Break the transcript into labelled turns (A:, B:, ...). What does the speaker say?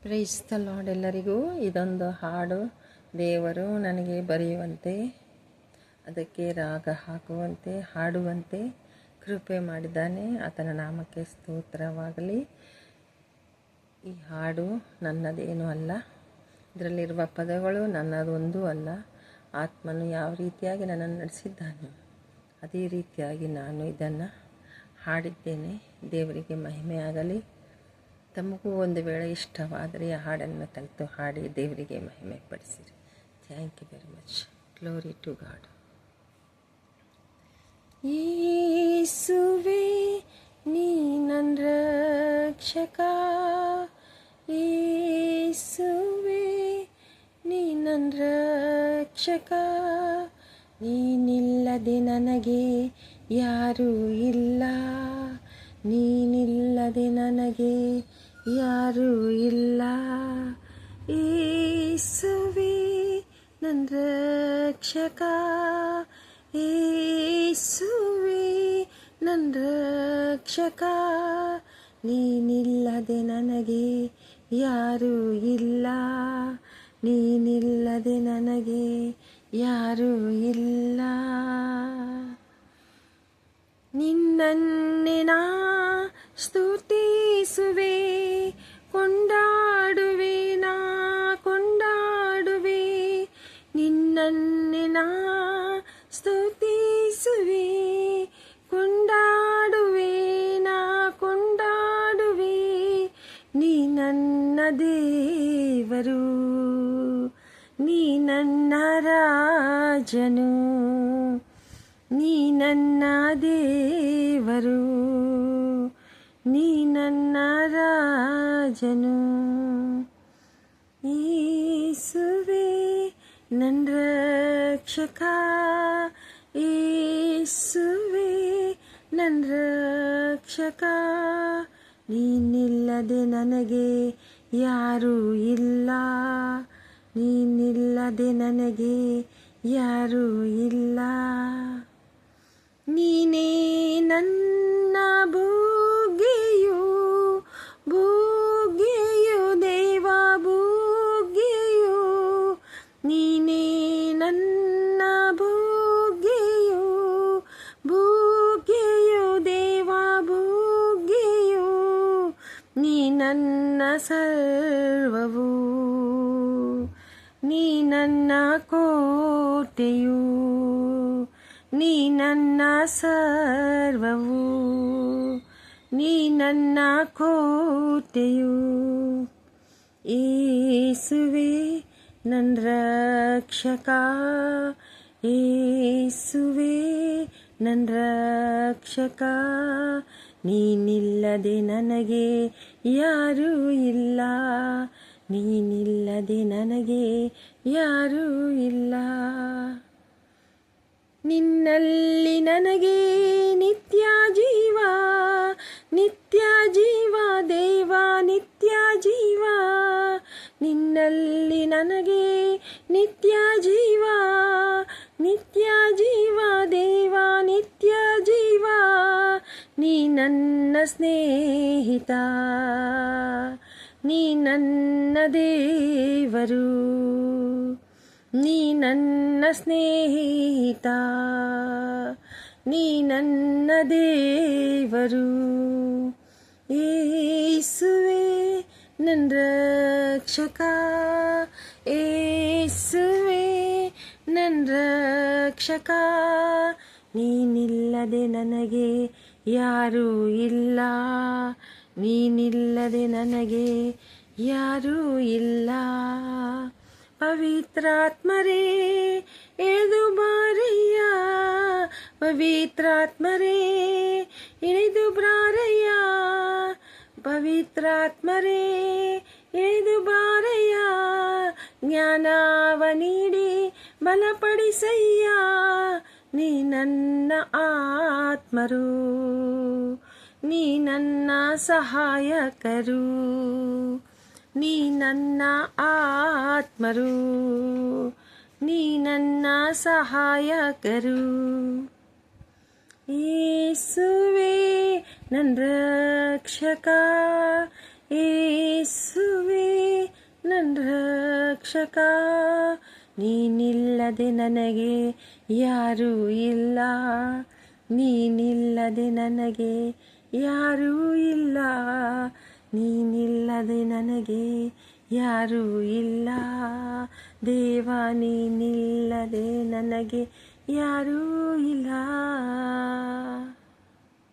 A: Praise the lord. ಎಲ್ಲರಿಗೂ ಇದೊಂದು ಹಾಡು ದೇವರು ನನಗೆ ಬರೆಯುವಂತೆ, ಅದಕ್ಕೆ ರಾಗ ಹಾಕುವಂತೆ, ಹಾಡುವಂತೆ ಕೃಪೆ ಮಾಡಿದ್ದಾನೆ. ಆತನ ನಾಮಕ್ಕೆ ಸ್ತೋತ್ರವಾಗಲಿ. ಈ ಹಾಡು ನನ್ನದೇನೂ ಅಲ್ಲ, ಇದರಲ್ಲಿರುವ ಪದಗಳು ನನ್ನದೊಂದೂ ಅಲ್ಲ. ಆತ್ಮನು ಯಾವ ರೀತಿಯಾಗಿ ನನ್ನನ್ನು ನಡೆಸಿದ್ದಾನೋ ಅದೇ ರೀತಿಯಾಗಿ ನಾನು ಇದನ್ನು ಹಾಡಿದ್ದೇನೆ. ದೇವರಿಗೆ ಮಹಿಮೆಯಾಗಲಿ. ತಮಗೂ ಒಂದು ವೇಳೆ ಇಷ್ಟವಾದರೆ ಆ ಹಾಡನ್ನು ಕಲಿತು ಹಾಡಿ ದೇವರಿಗೆ ಮಹಿಮೆ ಪಡಿಸಿರಿ. Thank you very much. Glory to God. ಯೇಸುವೇ ನೀ ನನ್ನ ರಕ್ಷಕ, ಯೇಸುವೇ ನೀ ನನ್ನ ರಕ್ಷಕ, ನೀನಿಲ್ಲದೆ ನನಗೆ ಯಾರೂ ಇಲ್ಲ, ನೀನಿಲ್ಲದೆ ನನಗೆ ಯಾರೂ ಇಲ್ಲ. ಯೇಸುವೇ ನನ್ನ ರಕ್ಷಕ, ಯೇಸುವೇ ನನ್ನ ರಕ್ಷಕ, ನೀನಿಲ್ಲದೆ ನನಗೆ ಯಾರೂ ಇಲ್ಲ, ನೀನಿಲ್ಲದೆ ನನಗೆ ಯಾರೂ ಇಲ್ಲ. ನಿನ್ನನ್ನೇ ನಾ ಸ್ತುತಿಸುವೆ, ಕೊಂಡಾಡುವೆ ನಾ ಕೊಂಡಾಡುವೆ, ನಿನ್ನನ್ನೇ ನಾ ಸ್ತುತಿಸುವೆ, ಕೊಂಡಾಡುವೆ ನಾ ಕೊಂಡಾಡುವೆ. ನೀ ನನ್ನ ದೇವರು, ನೀ ನನ್ನ ರಾಜನು, ನೀ ನನ್ನ ದೇವರು, ನೀ ನನ್ನ ರಾಜನು. ಯೇಸುವೇ ನನ್ನ ರಕ್ಷಕ, ಯೇಸುವೇ ನನ್ನ ರಕ್ಷಕ, ನೀನಿಲ್ಲದೆ ನನಗೆ ಯಾರೂ ಇಲ್ಲ, ನೀನಿಲ್ಲದೆ ನನಗೆ ಯಾರೂ ಇಲ್ಲ. ನೀನೇ ನನ್ನ ಬುಗ್ಗೆಯು, ಬುಗ್ಗೆಯು ದೇವ ಬುಗ್ಗೆಯು, ನೀನೇ ನನ್ನ ಬುಗ್ಗೆಯು, ಬುಗ್ಗೆಯು ದೇವ ಬುಗ್ಗೆಯು, ನೀ ನನ್ನ ಸರ್ವವು, ನೀ ನನ್ನ ಕೋಟೆಯು, ನೀ ನನ್ನ ಸರ್ವವು, ನೀ ನನ್ನ ಕೋಟೆಯು. ಯೇಸುವೇ ನನ್ನ ರಕ್ಷಕ, ಯೇಸುವೇ ನನ್ನ ರಕ್ಷಕ, ನೀನಿಲ್ಲದೆ ನನಗೆ ಯಾರೂ ಇಲ್ಲ, ನೀನಿಲ್ಲದೆ ನನಗೆ ಯಾರೂ ಇಲ್ಲ. ನಿನ್ನಲ್ಲಿ ನನಗೆ ನಿತ್ಯ ಜೀವ, ನಿತ್ಯ ಜೀವ ದೇವ ನಿತ್ಯ ಜೀವ, ನಿನ್ನಲ್ಲಿ ನನಗೆ ನಿತ್ಯ ಜೀವ, ನಿತ್ಯ ಜೀವ ದೇವ ನಿತ್ಯ ಜೀವ. ನೀ ನನ್ನ ಸ್ನೇಹಿತ, ನೀ ನನ್ನ ದೇವರು, ನೀ ನನ್ನ ಸ್ನೇಹಿತ, ನೀ ನನ್ನ ದೇವರು. ಯೇಸುವೇ ನನ್ನ ರಕ್ಷಕ, ಯೇಸುವೇ ನನ್ನ ರಕ್ಷಕ, ನೀನಿಲ್ಲದೆ ನನಗೆ ಯಾರೂ ಇಲ್ಲ, ನೀನಿಲ್ಲದೆ ನನಗೆ ಯಾರೂ ಇಲ್ಲ. ಪವಿತ್ರಾತ್ಮರೇ ಇಳಿದು ಬಾರಯ್ಯ, ಪವಿತ್ರಾತ್ಮರೇ ಇಳಿದು ಬಾರಯ್ಯ, ಪವಿತ್ರಾತ್ಮರೇ ಇಳಿದು ಬಾರಯ್ಯ, ಜ್ಞಾನವ ನೀಡಿ ಬಲಪಡಿಸಯ್ಯ. ನೀ ನನ್ನ ಆತ್ಮರು, ನೀ ನನ್ನ ಸಹಾಯಕರು, ನೀ ನನ್ನ ಆತ್ಮರು, ನೀ ನನ್ನ ಸಹಾಯಕರು. ಯೇಸುವೇ ನನ್ನ ರಕ್ಷಕ, ಯೇಸುವೇ ರಕ್ಷಕ, ನೀನಿಲ್ಲದೆ ನನಗೆ ಯಾರೂ ಇಲ್ಲ, ನೀನಿಲ್ಲದೆ ನನಗೆ ಯಾರೂ ಇಲ್ಲ, ನೀನಿಲ್ಲದೆ ನನಗೆ ಯಾರೂ ಇಲ್ಲ. ದೇವ, ನೀನಿಲ್ಲದೆ ನನಗೆ ಯಾರೂ ಇಲ್ಲ.